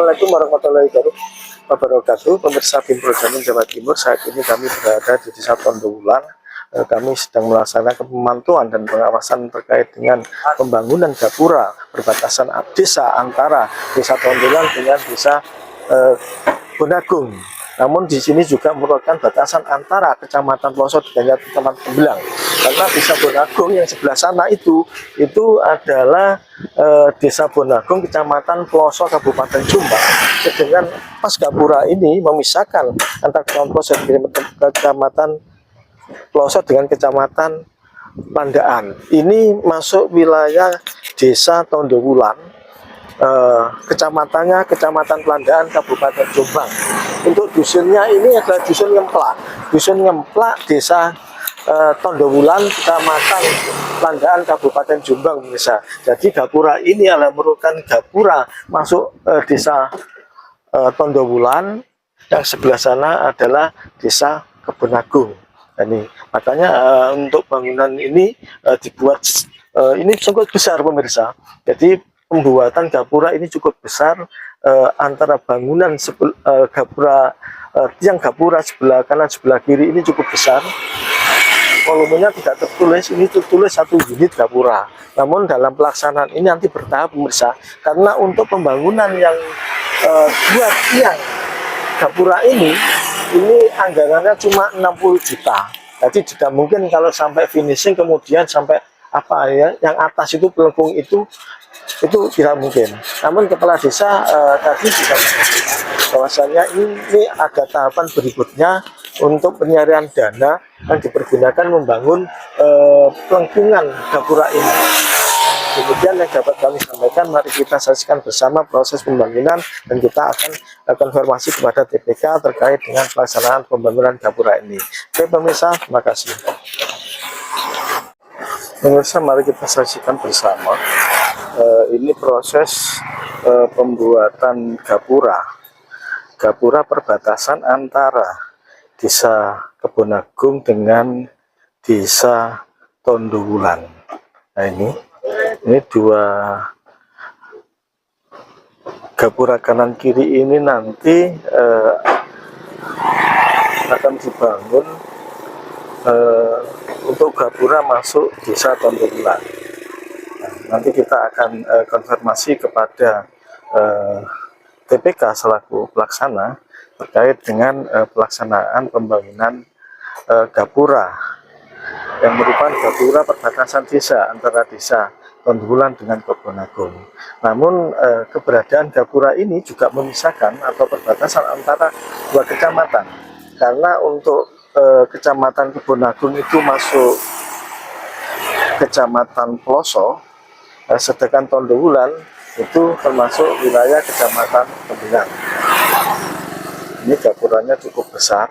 Assalamualaikum warahmatullahi wabarakatuh. Pemirsa BIM Projamin Jawa Timur, saat ini kami berada di Desa Tondowulan. Kami sedang melaksanakan pemantauan dan pengawasan terkait dengan pembangunan gapura perbatasan desa antara Desa Tondowulan dengan Desa Bonagung. Namun di sini juga merupakan batasan antara Kecamatan Pelosok dengan Kecamatan Tembelang. Karena Desa Bonagung yang sebelah sana itu adalah Desa Bonagung, Kecamatan Pelosok, Kabupaten Jombang. Sedangkan pas gapura ini memisahkan antara Kecamatan Pelosok dengan Kecamatan Pandaan. Ini masuk wilayah Desa Tondowulan. Kecamatannya Kecamatan Pandaan, Kabupaten Jombang. Untuk dusunnya ini adalah dusun Ngemplak. Dusun Ngemplak, Desa Tondowulan, Kecamatan Pandaan, Kabupaten Jombang, pemirsa. Jadi gapura ini adalah merupakan gapura masuk Desa Tondowulan, yang sebelah sana adalah Desa Bonagung. Ini makanya untuk bangunan ini dibuat ini cukup besar, pemirsa. Jadi pembuatan gapura ini cukup besar, antara bangunan gapura tiang gapura sebelah kanan sebelah kiri ini cukup besar. Volumenya tidak tertulis, ini tertulis 1 unit gapura. Namun dalam pelaksanaan ini nanti bertahap, pemirsa, karena untuk pembangunan yang 2 tiang gapura ini anggarannya cuma 60 juta. Jadi tidak mungkin kalau sampai finishing kemudian sampai apa ya, yang atas itu pelengkung itu tidak mungkin. Namun kepala desa tadi juga bahwasanya ini ada tahapan berikutnya untuk penyarian dana yang dipergunakan membangun pelengkungan gapura ini. Kemudian yang dapat kami sampaikan, mari kita saksikan bersama proses pembangunan dan kita akan konfirmasi kepada TPK terkait dengan pelaksanaan pembangunan gapura ini. Oke pemirsa, terima kasih. Pemirsa, mari kita saksikan bersama. Ini proses pembuatan gapura perbatasan antara Desa Bonagung dengan Desa Tondowulan. Nah ini 2 gapura kanan kiri ini nanti akan dibangun untuk gapura masuk Desa Tondowulan. Nanti kita akan konfirmasi kepada TPK selaku pelaksana terkait dengan pelaksanaan pembangunan gapura yang merupakan gapura perbatasan desa antara Desa Tondowulan dengan Bonagung. Namun keberadaan gapura ini juga memisahkan atau perbatasan antara 2 kecamatan, karena untuk Kecamatan Bonagung itu masuk Kecamatan Pelosok, sedangkan Tondowulan itu termasuk wilayah Kecamatan Tembelang. Ini gapuranya cukup besar.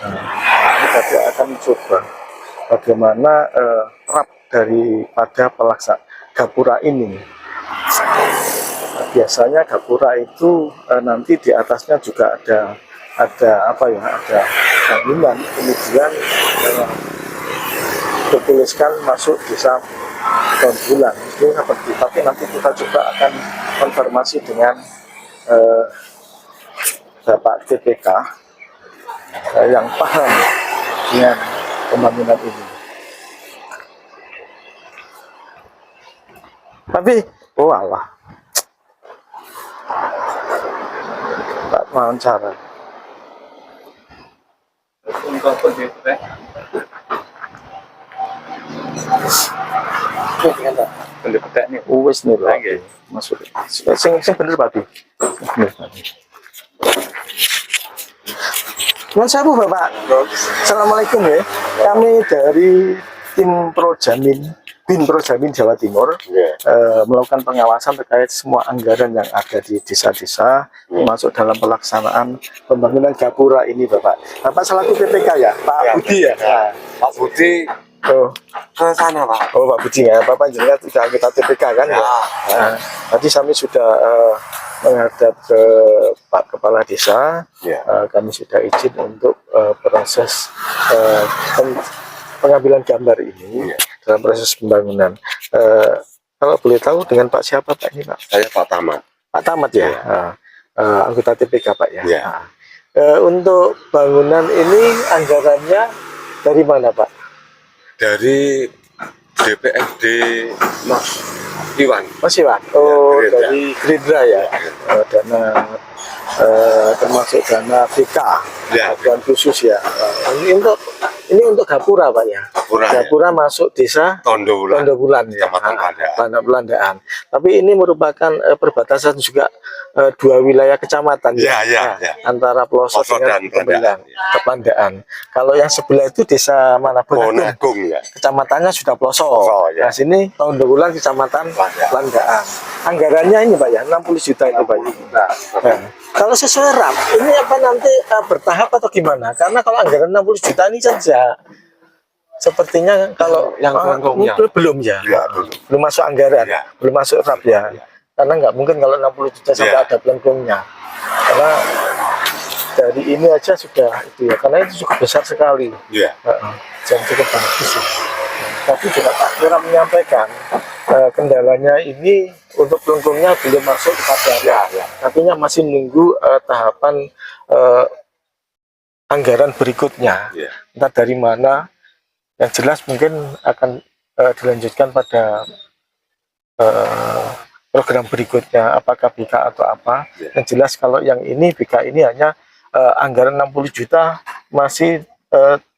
Ini tadi akan coba bagaimana rap daripada pelaksanaan gapura ini. Biasanya gapura itu nanti di atasnya juga ada bangunan, kemudian dituliskan masuk Desa Tondowulan. Itu seperti, tapi nanti kita juga akan konfirmasi dengan Bapak TPK yang paham dengan pembangunan ini. Tapi, oh Allah, tak wawancara. Wes nih lagi masuk. Sing bener Pak. Mas Sabu Bapak. Assalamualaikum ya. Kami dari tim BIM Projamin Jawa Timur melakukan pengawasan terkait semua anggaran yang ada di desa-desa masuk dalam pelaksanaan pembangunan gapura ini, Bapak. Bapak selaku TPK ya, Pak Budi ya. Pak Budi ke sana, Pak. Oh, Pak Budi ya. Bapak jenengan tidak kita TPK kan ya. Nah, tadi kami sudah menghadap ke Pak Kepala Desa. Kami sudah izin untuk proses pengambilan gambar ini dalam proses pembangunan. Kalau boleh tahu dengan Pak siapa Pak ini Pak? Saya Pak Tama. Pak Tamat ya, anggota TPK Pak ya. Ya. Nah, untuk bangunan ini anggarannya dari mana Pak? Dari DPRD Mas Iwan. Mas Iwan. Oh, Gerindra. dari Gerindra ya. Dana termasuk dana BK, Ya. bantuan khusus ya. Ini untuk Gapura Pak ya. Gapura, ya. Gapura masuk desa Tondo Bulan. Tondo Bulan ya. Kecamatan Pandaan. Pelandaan. Tapi ini merupakan perbatasan juga dua wilayah kecamatan Ya, ya, Nah, ya. antara Pelosok Pelosok dengan dan Pandaan. Pelandaan. Kalau yang sebelah itu desa mana? Bonagung ya. Kecamatannya sudah Pelosok. Pelosok, ya. Nah, sini Tondo Bulan kecamatan Pelandaan. Anggarannya ini Pak ya, 60 juta itu Pak. Nah, kalau sesuai RAP, ini apa nanti bertahap atau gimana? Karena kalau anggaran 60 juta ini saja, sepertinya kalau yang kelengkongnya belum ya, Ya, belum masuk anggaran, Ya. belum masuk RAP ya. Karena nggak mungkin kalau 60 juta sampai Ya. ada pelengkungnya. Karena dari ini aja sudah itu ya, karena itu cukup besar sekali. ya. Dan cukup bagus ya. Tapi juga Pak Lurah menyampaikan kendalanya ini untuk pelengkungnya belum masuk ke KPR. Artinya masih nunggu tahapan anggaran berikutnya. Ya. Entah dari mana, yang jelas mungkin akan dilanjutkan pada program berikutnya, apakah BK atau apa. Ya. Yang jelas kalau yang ini BK ini hanya anggaran 60 juta masih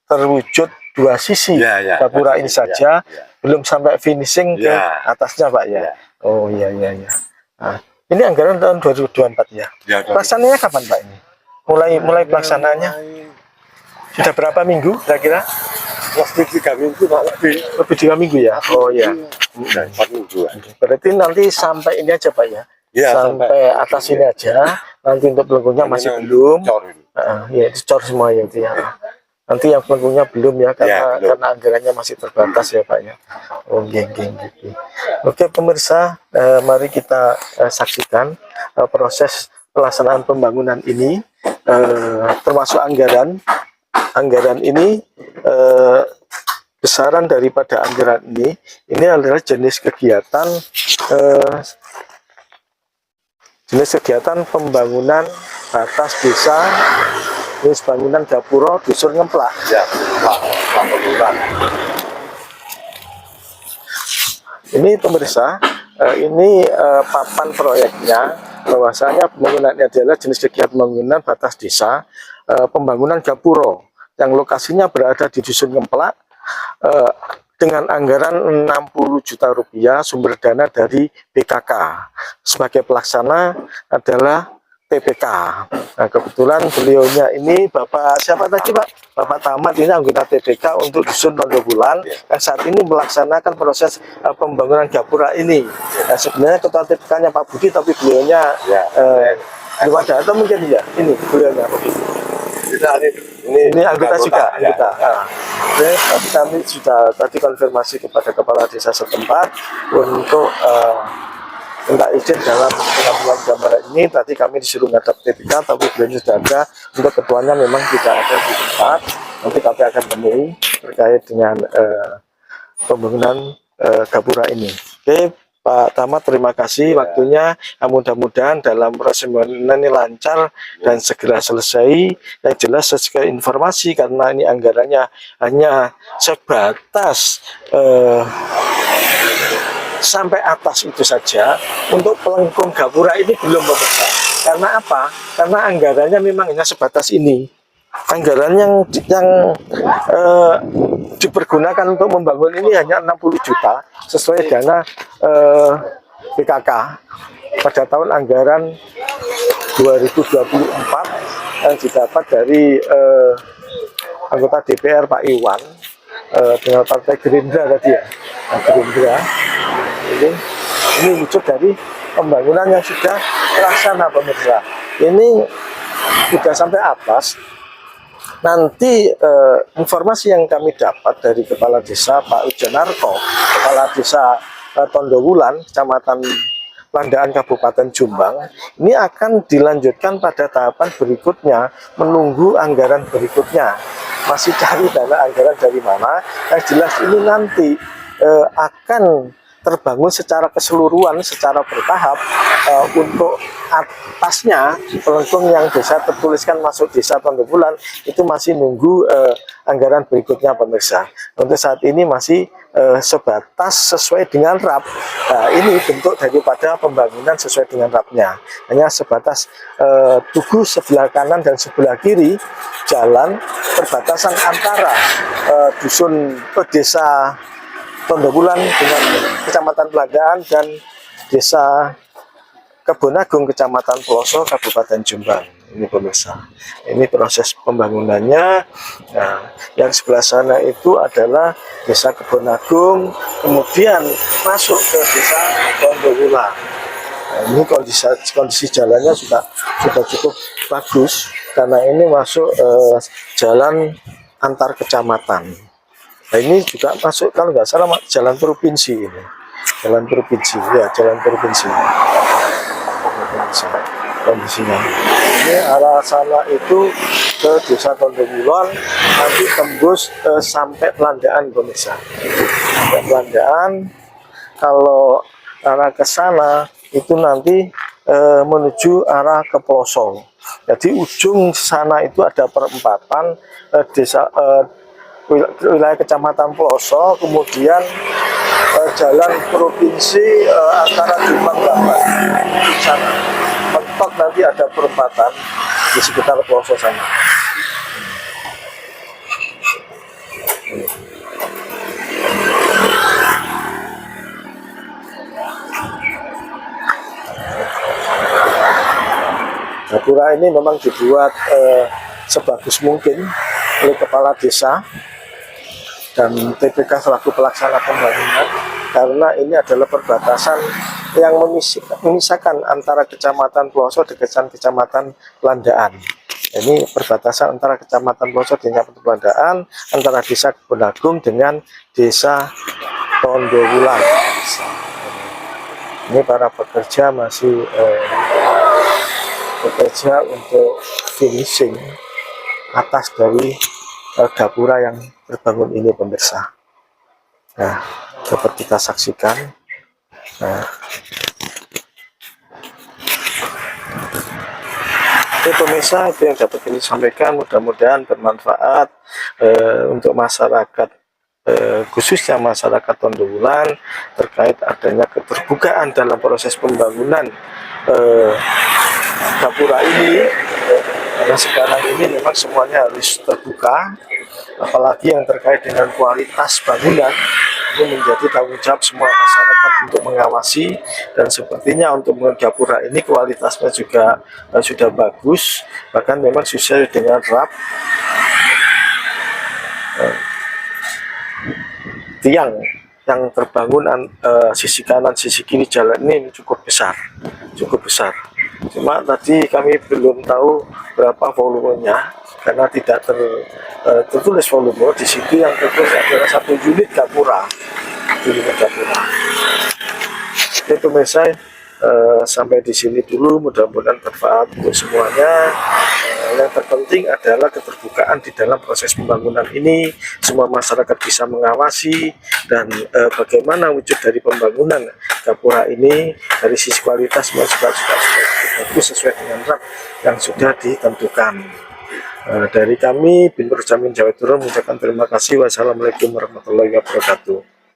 terwujud dua sisi Ya. Gapura ini saja, belum sampai finishing ke Ya. atasnya Pak ya. Ya. Oh iya. Nah, ini anggaran tahun 2024 ya. Ya, Pelaksanaannya kapan Pak ini? Mulai pelaksanaannya sudah berapa minggu kira-kira? Lebih 3 minggu, Pak. Lebih 3 minggu ya. Oh iya. 4 minggu. Berarti nanti sampai ini aja Pak ya. Ya, sampai atas ini aja. Nanti untuk pelengkungnya masih belum. Cor ini. Ya itu cor semua ya itu ya. Nanti yang pelengkungnya belum ya karena belum. anggarannya masih terbatas ya Pak ya. Oh geng. Oke pemirsa, mari kita saksikan proses pelaksanaan pembangunan ini, termasuk anggaran ini. Besaran daripada anggaran ini adalah jenis kegiatan pembangunan batas desa, jenis bangunan Gapura Dusun Ngemplak. Ya, Pak Lurah. Ini pemirsa, ini papan proyeknya, bahwasanya pembangunan ini adalah jenis kegiatan pembangunan batas desa, pembangunan Gapura yang lokasinya berada di Dusun Ngemplak, dengan anggaran 60 juta rupiah, sumber dana dari BKK. Sebagai pelaksana adalah TPK. Nah, kebetulan beliaunya ini Bapak siapa tadi Pak? Bapak Tamat ini anggota TPK untuk Dusun Tondo Bulan yang saat ini melaksanakan proses pembangunan Gapura ini. Nah, sebenarnya ketua TPK-nya Pak Budi, tapi beliaunya belum ada, atau mungkin ya ini beliaunya Pak Budi. Ini anggota juga, anggota. Nah, tapi kami sudah tadi konfirmasi kepada kepala desa setempat untuk minta izin dalam pengambilan gambar ini. Tadi kami disuruh ngadap TPK, tapi belum sudah ada. Untuk ketuanya memang tidak ada di tempat. Nanti kami akan temui terkait dengan pembangunan Gapura ini. Oke, Pak Tamat, terima kasih waktunya. Mudah-mudahan dalam proses pembangunan ini lancar dan segera selesai. Yang jelas sesuai informasi, karena ini anggarannya hanya sebatas sampai atas itu saja. Untuk pelengkung Gapura ini belum memenuhi. Karena apa? Karena anggarannya memang hanya sebatas ini. Anggaran yang dipergunakan untuk membangun ini hanya 60 juta sesuai dana BKK pada tahun anggaran 2024 yang didapat dari anggota DPR Pak Iwan dengan Partai Gerindra tadi ya. Nah, Gerindra ini wujud dari pembangunan yang sudah terlaksana pemirsa. Ini sudah sampai atas. Nanti informasi yang kami dapat dari Kepala Desa Pak Ujanarko, Kepala Desa Tondo Wulan, Kecamatan Pelandaan Kabupaten Jombang, ini akan dilanjutkan pada tahapan berikutnya, menunggu anggaran berikutnya. Masih cari dana anggaran dari mana, yang jelas ini nanti akan terbangun secara keseluruhan, secara bertahap. Untuk atasnya pelengkung yang desa tertuliskan masuk desa Tondobulan itu masih nunggu anggaran berikutnya pemirsa. Untuk saat ini masih sebatas sesuai dengan RAP. Ini bentuk daripada pembangunan sesuai dengan RAP-nya. Hanya sebatas tugu sebelah kanan dan sebelah kiri jalan perbatasan antara dusun desa Tondobulan dengan Kecamatan Pelandaan dan desa Kebonagung, Kecamatan Peloso, Kabupaten Jombang. Ini pemirsa, ini proses pembangunannya. Nah, yang sebelah sana itu adalah desa Kebonagung, kemudian masuk ke desa Tondobulan. Nah, ini kondisi jalannya sudah cukup bagus karena ini masuk jalan antar kecamatan. Nah, ini juga masuk kalau nggak salah jalan provinsi ini, jalan provinsi ya, jalan provinsi. Kondisinya ini arah sana itu ke desa Tondobulan, nanti tembus sampai Pelandaan pemirsa. Sampai Pelandaan, kalau arah ke sana itu nanti menuju arah ke Peloso. Jadi ujung sana itu ada perempatan desa wilayah Kecamatan Peloso, kemudian jalan provinsi antara Jombang Babat di sana. Mentok nanti ada perempatan di sekitar Peloso sana. Gapura ini memang dibuat sebagus mungkin oleh kepala desa dan TPK selaku pelaksana pembangunan, karena ini adalah perbatasan yang memisahkan antara Kecamatan Peloso dengan Kecamatan Pelandaan. Ini perbatasan antara Kecamatan Peloso dengan Pelandaan, antara desa Kebonagung dengan desa Tondobulan. Ini para pekerja masih bekerja untuk finishing atas dari gapura yang terbangun ini pemirsa. Nah, dapat kita saksikan. Nah, oke pemirsa, itu yang dapat kami sampaikan. Mudah-mudahan bermanfaat untuk masyarakat, khususnya masyarakat Tondobulan, terkait adanya keterbukaan dalam proses pembangunan gapura ini. Karena sekarang ini memang semuanya harus terbuka, apalagi yang terkait dengan kualitas bangunan ini menjadi tanggung jawab semua masyarakat untuk mengawasi. Dan sepertinya untuk gapura ini kualitasnya juga sudah bagus, bahkan memang sesuai dengan RAP. Tiang yang terbangun sisi kanan sisi kiri jalan ini cukup besar. Cuma tadi kami belum tahu berapa volumenya karena tidak tertulis volume. Di situ yang tertulis adalah 1 unit gapura. Oke pemirsa, sampai di sini dulu. Mudah-mudahan bermanfaat untuk semuanya. Yang terpenting adalah keterbukaan di dalam proses pembangunan ini. Semua masyarakat bisa mengawasi dan bagaimana wujud dari pembangunan gapura ini dari sisi kualitas juga bagus sesuai dengan RAP yang sudah ditentukan. Dari kami Bin Perjamin Jawa Timur mengucapkan terima kasih. Wassalamualaikum warahmatullahi wabarakatuh.